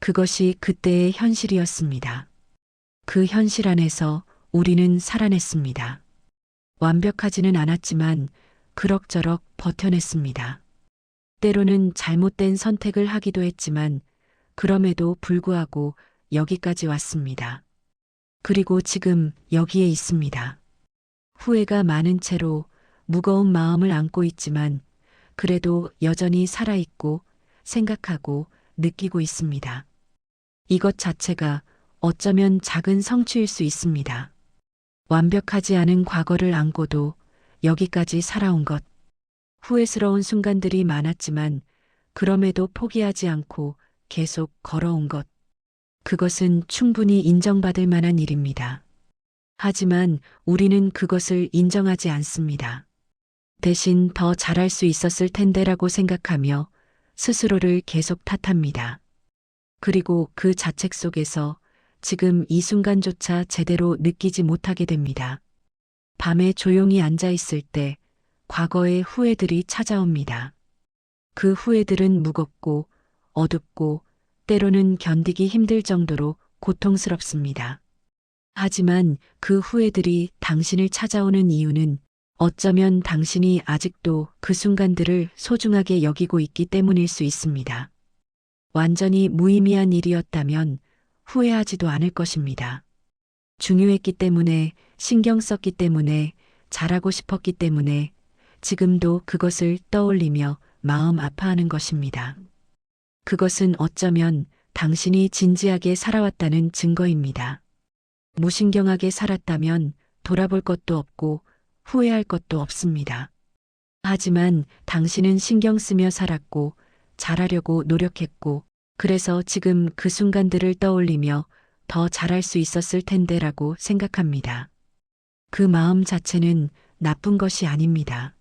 그것이 그때의 현실이었습니다. 그 현실 안에서 우리는 살아냈습니다. 완벽하지는 않았지만 그럭저럭 버텨냈습니다. 때로는 잘못된 선택을 하기도 했지만 그럼에도 불구하고 여기까지 왔습니다. 그리고 지금 여기에 있습니다. 후회가 많은 채로 무거운 마음을 안고 있지만 그래도 여전히 살아있고 생각하고 느끼고 있습니다. 이것 자체가 어쩌면 작은 성취일 수 있습니다. 완벽하지 않은 과거를 안고도 여기까지 살아온 것. 후회스러운 순간들이 많았지만 그럼에도 포기하지 않고 계속 걸어온 것. 그것은 충분히 인정받을 만한 일입니다. 하지만 우리는 그것을 인정하지 않습니다. 대신 더 잘할 수 있었을 텐데라고 생각하며 스스로를 계속 탓합니다. 그리고 그 자책 속에서 지금 이 순간조차 제대로 느끼지 못하게 됩니다. 밤에 조용히 앉아 있을 때 과거의 후회들이 찾아옵니다. 그 후회들은 무겁고 어둡고 때로는 견디기 힘들 정도로 고통스럽습니다. 하지만 그 후회들이 당신을 찾아오는 이유는 어쩌면 당신이 아직도 그 순간들을 소중하게 여기고 있기 때문일 수 있습니다. 완전히 무의미한 일이었다면 후회하지도 않을 것입니다. 중요했기 때문에, 신경 썼기 때문에, 잘하고 싶었기 때문에 지금도 그것을 떠올리며 마음 아파하는 것입니다. 그것은 어쩌면 당신이 진지하게 살아왔다는 증거입니다. 무신경하게 살았다면 돌아볼 것도 없고 후회할 것도 없습니다. 하지만 당신은 신경 쓰며 살았고 잘하려고 노력했고 그래서 지금 그 순간들을 떠올리며 더 잘할 수 있었을 텐데라고 생각합니다. 그 마음 자체는 나쁜 것이 아닙니다.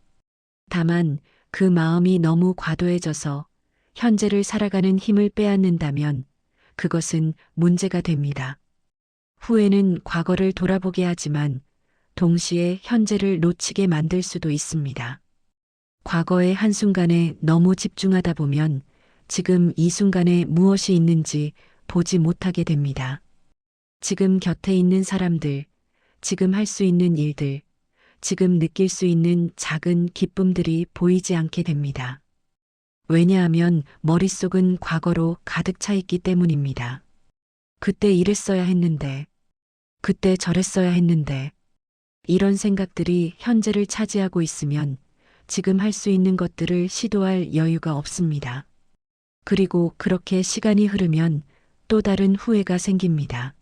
다만 그 마음이 너무 과도해져서 현재를 살아가는 힘을 빼앗는다면 그것은 문제가 됩니다. 후회는 과거를 돌아보게 하지만 동시에 현재를 놓치게 만들 수도 있습니다. 과거의 한순간에 너무 집중하다 보면 지금 이 순간에 무엇이 있는지 보지 못하게 됩니다. 지금 곁에 있는 사람들, 지금 할 수 있는 일들, 지금 느낄 수 있는 작은 기쁨들이 보이지 않게 됩니다. 왜냐하면 머릿속은 과거로 가득 차 있기 때문입니다. 그때 이랬어야 했는데, 그때 저랬어야 했는데, 이런 생각들이 현재를 차지하고 있으면 지금 할 수 있는 것들을 시도할 여유가 없습니다. 그리고 그렇게 시간이 흐르면 또 다른 후회가 생깁니다.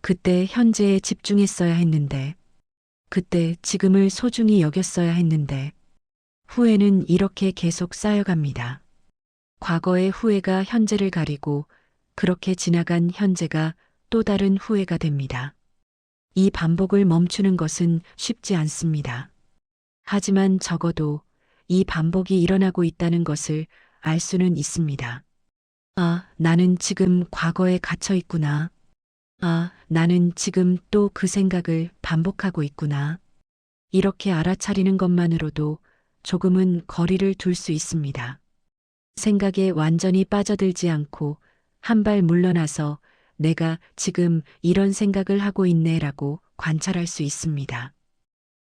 그때 현재에 집중했어야 했는데, 그때 지금을 소중히 여겼어야 했는데, 후회는 이렇게 계속 쌓여갑니다. 과거의 후회가 현재를 가리고 그렇게 지나간 현재가 또 다른 후회가 됩니다. 이 반복을 멈추는 것은 쉽지 않습니다. 하지만 적어도 이 반복이 일어나고 있다는 것을 알 수는 있습니다. 아, 나는 지금 과거에 갇혀 있구나. 아, 나는 지금 또 그 생각을 반복하고 있구나. 이렇게 알아차리는 것만으로도 조금은 거리를 둘 수 있습니다. 생각에 완전히 빠져들지 않고 한 발 물러나서 내가 지금 이런 생각을 하고 있네라고 관찰할 수 있습니다.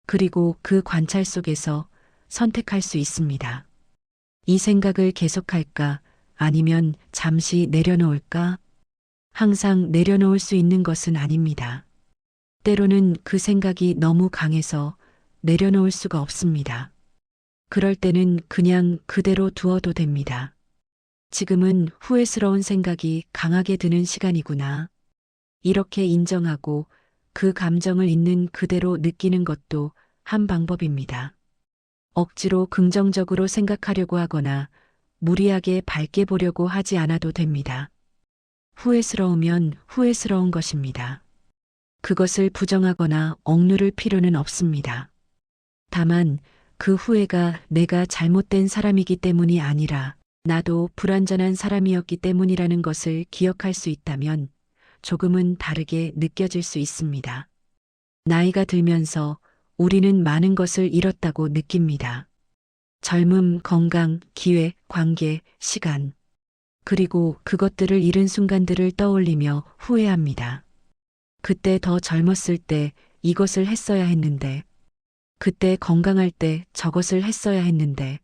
그리고 그 관찰 속에서 선택할 수 있습니다. 이 생각을 계속할까? 아니면 잠시 내려놓을까? 항상 내려놓을 수 있는 것은 아닙니다. 때로는 그 생각이 너무 강해서 내려놓을 수가 없습니다. 그럴 때는 그냥 그대로 두어도 됩니다. 지금은 후회스러운 생각이 강하게 드는 시간이구나. 이렇게 인정하고 그 감정을 있는 그대로 느끼는 것도 한 방법입니다. 억지로 긍정적으로 생각하려고 하거나 무리하게 밝게 보려고 하지 않아도 됩니다. 후회스러우면 후회스러운 것입니다. 그것을 부정하거나 억누를 필요는 없습니다. 다만 그 후회가 내가 잘못된 사람이기 때문이 아니라 나도 불완전한 사람이었기 때문이라는 것을 기억할 수 있다면 조금은 다르게 느껴질 수 있습니다. 나이가 들면서 우리는 많은 것을 잃었다고 느낍니다. 젊음, 건강, 기회, 관계, 시간. 그리고 그것들을 잃은 순간들을 떠올리며 후회합니다. 그때 더 젊었을 때 이것을 했어야 했는데, 그때 건강할 때 저것을 했어야 했는데,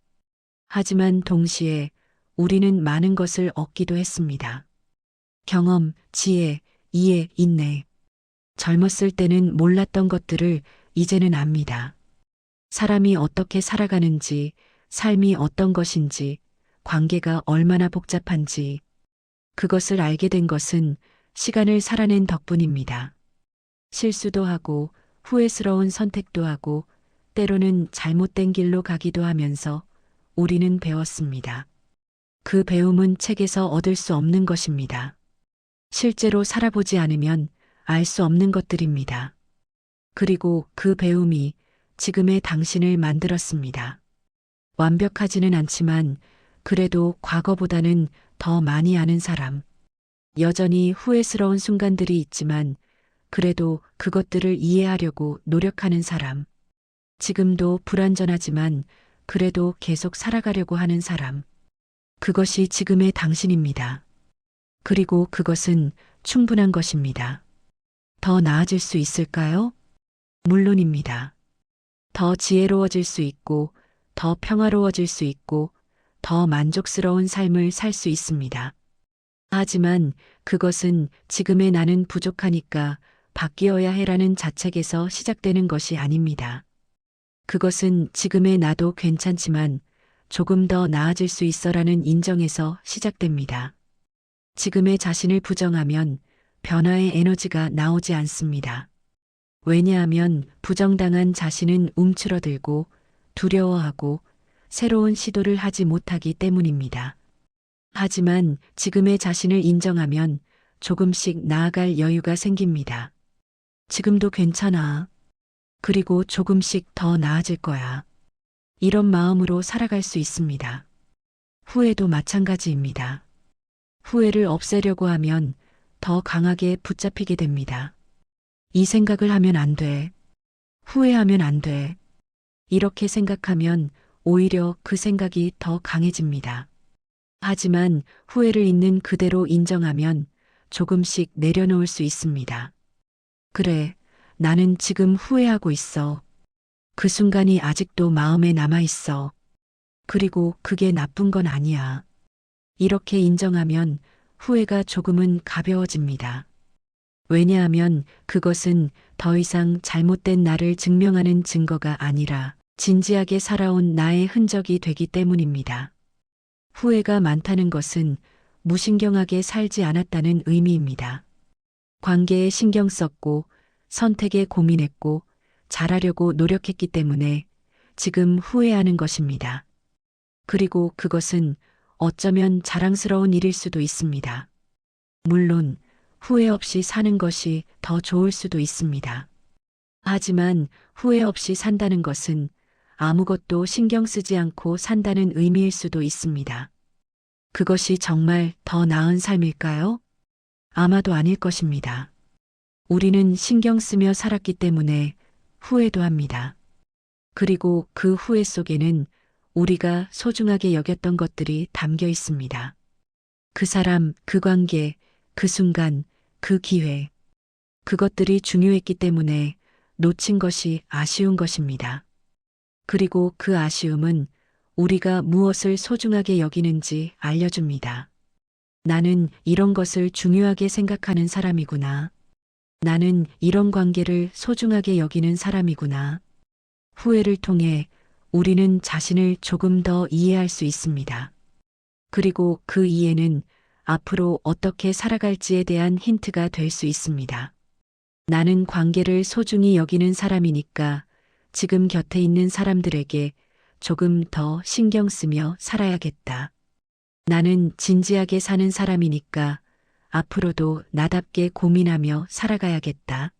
하지만 동시에 우리는 많은 것을 얻기도 했습니다. 경험, 지혜, 이해, 인내. 젊었을 때는 몰랐던 것들을 이제는 압니다. 사람이 어떻게 살아가는지, 삶이 어떤 것인지, 관계가 얼마나 복잡한지, 그것을 알게 된 것은 시간을 살아낸 덕분입니다. 실수도 하고, 후회스러운 선택도 하고, 때로는 잘못된 길로 가기도 하면서 우리는 배웠습니다. 그 배움은 책에서 얻을 수 없는 것입니다. 실제로 살아보지 않으면 알 수 없는 것들입니다. 그리고 그 배움이 지금의 당신을 만들었습니다. 완벽하지는 않지만 그래도 과거보다는 더 많이 아는 사람. 여전히 후회스러운 순간들이 있지만 그래도 그것들을 이해하려고 노력하는 사람. 지금도 불완전하지만 그래도 계속 살아가려고 하는 사람. 그것이 지금의 당신입니다. 그리고 그것은 충분한 것입니다. 더 나아질 수 있을까요? 물론입니다. 더 지혜로워질 수 있고, 더 평화로워질 수 있고, 더 만족스러운 삶을 살 수 있습니다. 하지만 그것은 지금의 나는 부족하니까 바뀌어야 해라는 자책에서 시작되는 것이 아닙니다. 그것은 지금의 나도 괜찮지만 조금 더 나아질 수 있어라는 인정에서 시작됩니다. 지금의 자신을 부정하면 변화의 에너지가 나오지 않습니다. 왜냐하면 부정당한 자신은 움츠러들고 두려워하고 새로운 시도를 하지 못하기 때문입니다. 하지만 지금의 자신을 인정하면 조금씩 나아갈 여유가 생깁니다. 지금도 괜찮아. 그리고 조금씩 더 나아질 거야. 이런 마음으로 살아갈 수 있습니다. 후회도 마찬가지입니다. 후회를 없애려고 하면 더 강하게 붙잡히게 됩니다. 이 생각을 하면 안 돼. 후회하면 안 돼. 이렇게 생각하면 오히려 그 생각이 더 강해집니다. 하지만 후회를 있는 그대로 인정하면 조금씩 내려놓을 수 있습니다. 그래, 나는 지금 후회하고 있어. 그 순간이 아직도 마음에 남아 있어. 그리고 그게 나쁜 건 아니야. 이렇게 인정하면 후회가 조금은 가벼워집니다. 왜냐하면 그것은 더 이상 잘못된 나를 증명하는 증거가 아니라 진지하게 살아온 나의 흔적이 되기 때문입니다. 후회가 많다는 것은 무신경하게 살지 않았다는 의미입니다. 관계에 신경 썼고 선택에 고민했고 잘하려고 노력했기 때문에 지금 후회하는 것입니다. 그리고 그것은 어쩌면 자랑스러운 일일 수도 있습니다. 물론 후회 없이 사는 것이 더 좋을 수도 있습니다. 하지만 후회 없이 산다는 것은 아무것도 신경 쓰지 않고 산다는 의미일 수도 있습니다. 그것이 정말 더 나은 삶일까요? 아마도 아닐 것입니다. 우리는 신경 쓰며 살았기 때문에 후회도 합니다. 그리고 그 후회 속에는 우리가 소중하게 여겼던 것들이 담겨 있습니다. 그 사람, 그 관계, 그 순간, 그 기회. 그것들이 중요했기 때문에 놓친 것이 아쉬운 것입니다. 그리고 그 아쉬움은 우리가 무엇을 소중하게 여기는지 알려줍니다. 나는 이런 것을 중요하게 생각하는 사람이구나. 나는 이런 관계를 소중하게 여기는 사람이구나. 후회를 통해 우리는 자신을 조금 더 이해할 수 있습니다. 그리고 그 이해는 앞으로 어떻게 살아갈지에 대한 힌트가 될 수 있습니다. 나는 관계를 소중히 여기는 사람이니까 지금 곁에 있는 사람들에게 조금 더 신경 쓰며 살아야겠다. 나는 진지하게 사는 사람이니까 앞으로도 나답게 고민하며 살아가야겠다.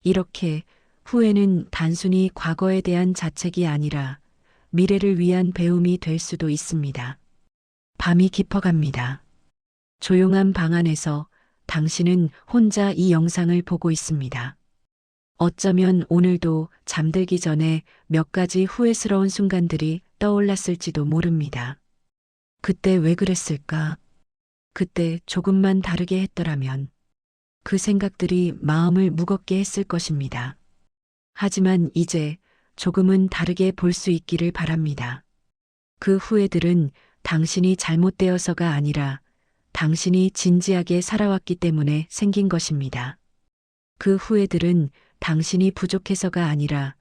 이렇게 후회는 단순히 과거에 대한 자책이 아니라 미래를 위한 배움이 될 수도 있습니다. 밤이 깊어갑니다. 조용한 방 안에서 당신은 혼자 이 영상을 보고 있습니다. 어쩌면 오늘도 잠들기 전에 몇 가지 후회스러운 순간들이 떠올랐을지도 모릅니다. 그때 왜 그랬을까? 그때 조금만 다르게 했더라면 그 생각들이 마음을 무겁게 했을 것입니다. 하지만 이제 조금은 다르게 볼 수 있기를 바랍니다. 그 후회들은 당신이 잘못되어서가 아니라 당신이 진지하게 살아왔기 때문에 생긴 것입니다. 그 후회들은 당신이 부족해서가 아니라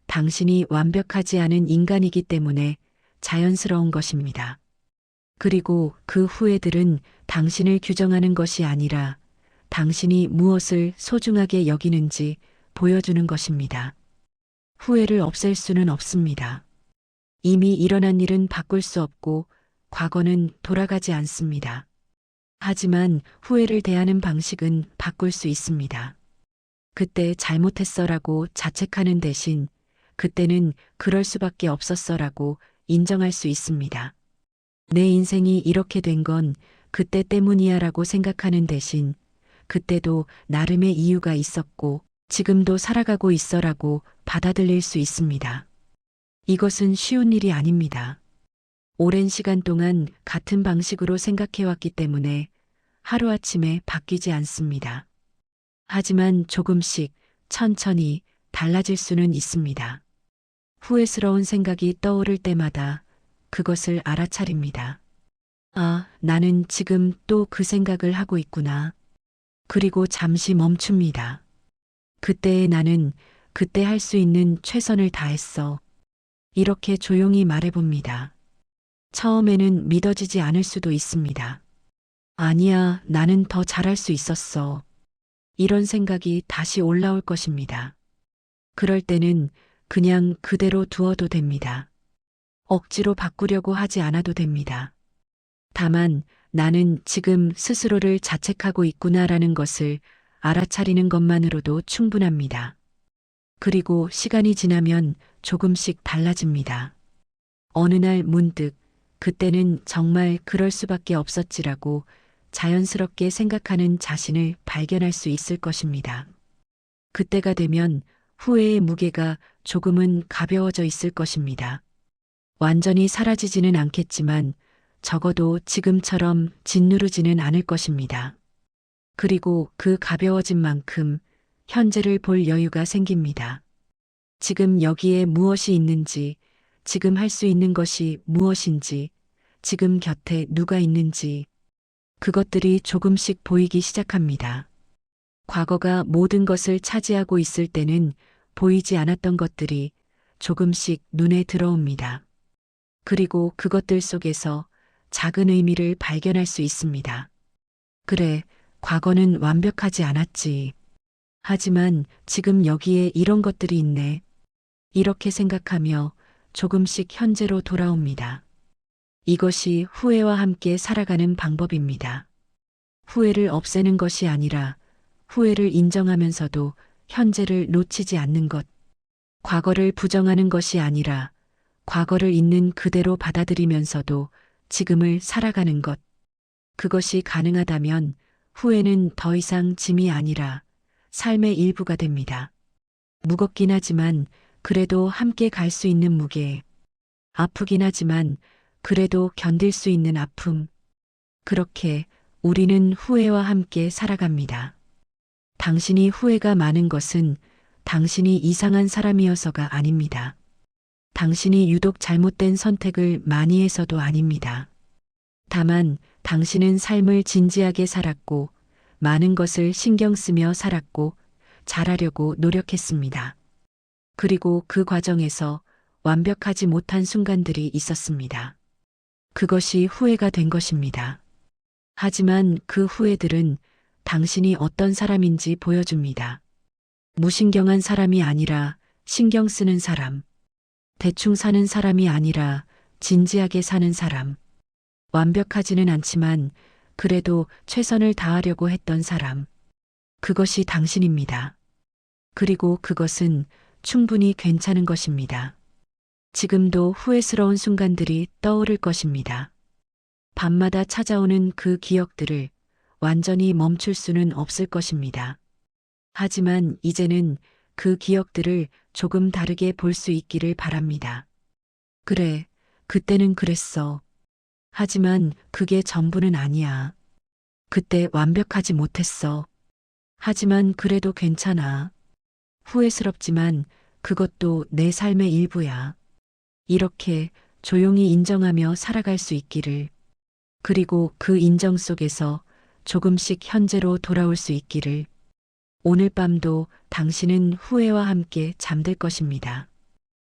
당신이 완벽하지 않은 인간이기 때문에 자연스러운 것입니다. 그리고 그 후회들은 당신을 규정하는 것이 아니라 당신이 무엇을 소중하게 여기는지 보여주는 것입니다. 후회를 없앨 수는 없습니다. 이미 일어난 일은 바꿀 수 없고 과거는 돌아가지 않습니다. 하지만 후회를 대하는 방식은 바꿀 수 있습니다. 그때 잘못했어라고 자책하는 대신 그때는 그럴 수밖에 없었어라고 인정할 수 있습니다. 내 인생이 이렇게 된 건 그때 때문이야라고 생각하는 대신 그때도 나름의 이유가 있었고 지금도 살아가고 있어라고 받아들일 수 있습니다. 이것은 쉬운 일이 아닙니다. 오랜 시간 동안 같은 방식으로 생각해왔기 때문에 하루아침에 바뀌지 않습니다. 하지만 조금씩 천천히 달라질 수는 있습니다. 후회스러운 생각이 떠오를 때마다 그것을 알아차립니다. 아, 나는 지금 또 그 생각을 하고 있구나. 그리고 잠시 멈춥니다. 그때의 나는 그때 할 수 있는 최선을 다했어. 이렇게 조용히 말해봅니다. 처음에는 믿어지지 않을 수도 있습니다. 아니야, 나는 더 잘할 수 있었어. 이런 생각이 다시 올라올 것입니다. 그럴 때는 그냥 그대로 두어도 됩니다. 억지로 바꾸려고 하지 않아도 됩니다. 다만 나는 지금 스스로를 자책하고 있구나라는 것을 알아차리는 것만으로도 충분합니다. 그리고 시간이 지나면 조금씩 달라집니다. 어느 날 문득 그때는 정말 그럴 수밖에 없었지라고 자연스럽게 생각하는 자신을 발견할 수 있을 것입니다. 그때가 되면 후회의 무게가 조금은 가벼워져 있을 것입니다. 완전히 사라지지는 않겠지만 적어도 지금처럼 짓누르지는 않을 것입니다. 그리고 그 가벼워진 만큼 현재를 볼 여유가 생깁니다. 지금 여기에 무엇이 있는지, 지금 할 수 있는 것이 무엇인지, 지금 곁에 누가 있는지, 그것들이 조금씩 보이기 시작합니다. 과거가 모든 것을 차지하고 있을 때는 보이지 않았던 것들이 조금씩 눈에 들어옵니다. 그리고 그것들 속에서 작은 의미를 발견할 수 있습니다. 그래, 과거는 완벽하지 않았지. 하지만 지금 여기에 이런 것들이 있네. 이렇게 생각하며 조금씩 현재로 돌아옵니다. 이것이 후회와 함께 살아가는 방법입니다. 후회를 없애는 것이 아니라 후회를 인정하면서도 현재를 놓치지 않는 것. 과거를 부정하는 것이 아니라 과거를 있는 그대로 받아들이면서도 지금을 살아가는 것. 그것이 가능하다면 후회는 더 이상 짐이 아니라 삶의 일부가 됩니다. 무겁긴 하지만 그래도 함께 갈 수 있는 무게. 아프긴 하지만 그래도 견딜 수 있는 아픔. 그렇게 우리는 후회와 함께 살아갑니다. 당신이 후회가 많은 것은 당신이 이상한 사람이어서가 아닙니다. 당신이 유독 잘못된 선택을 많이 해서도 아닙니다. 다만 당신은 삶을 진지하게 살았고 많은 것을 신경 쓰며 살았고 잘하려고 노력했습니다. 그리고 그 과정에서 완벽하지 못한 순간들이 있었습니다. 그것이 후회가 된 것입니다. 하지만 그 후회들은 당신이 어떤 사람인지 보여줍니다. 무신경한 사람이 아니라 신경 쓰는 사람. 대충 사는 사람이 아니라 진지하게 사는 사람. 완벽하지는 않지만 그래도 최선을 다하려고 했던 사람. 그것이 당신입니다. 그리고 그것은 충분히 괜찮은 것입니다. 지금도 후회스러운 순간들이 떠오를 것입니다. 밤마다 찾아오는 그 기억들을 완전히 멈출 수는 없을 것입니다. 하지만 이제는 그 기억들을 조금 다르게 볼 수 있기를 바랍니다. 그래, 그때는 그랬어. 하지만 그게 전부는 아니야. 그때 완벽하지 못했어. 하지만 그래도 괜찮아. 후회스럽지만 그것도 내 삶의 일부야. 이렇게 조용히 인정하며 살아갈 수 있기를. 그리고 그 인정 속에서 조금씩 현재로 돌아올 수 있기를. 오늘 밤도 당신은 후회와 함께 잠들 것입니다.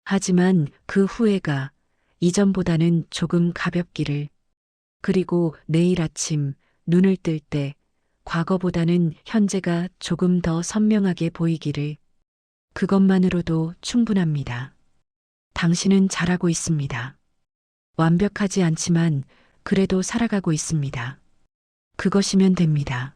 하지만 그 후회가 이전보다는 조금 가볍기를. 그리고 내일 아침 눈을 뜰 때 과거보다는 현재가 조금 더 선명하게 보이기를. 그것만으로도 충분합니다. 당신은 잘하고 있습니다. 완벽하지 않지만 그래도 살아가고 있습니다. 그것이면 됩니다.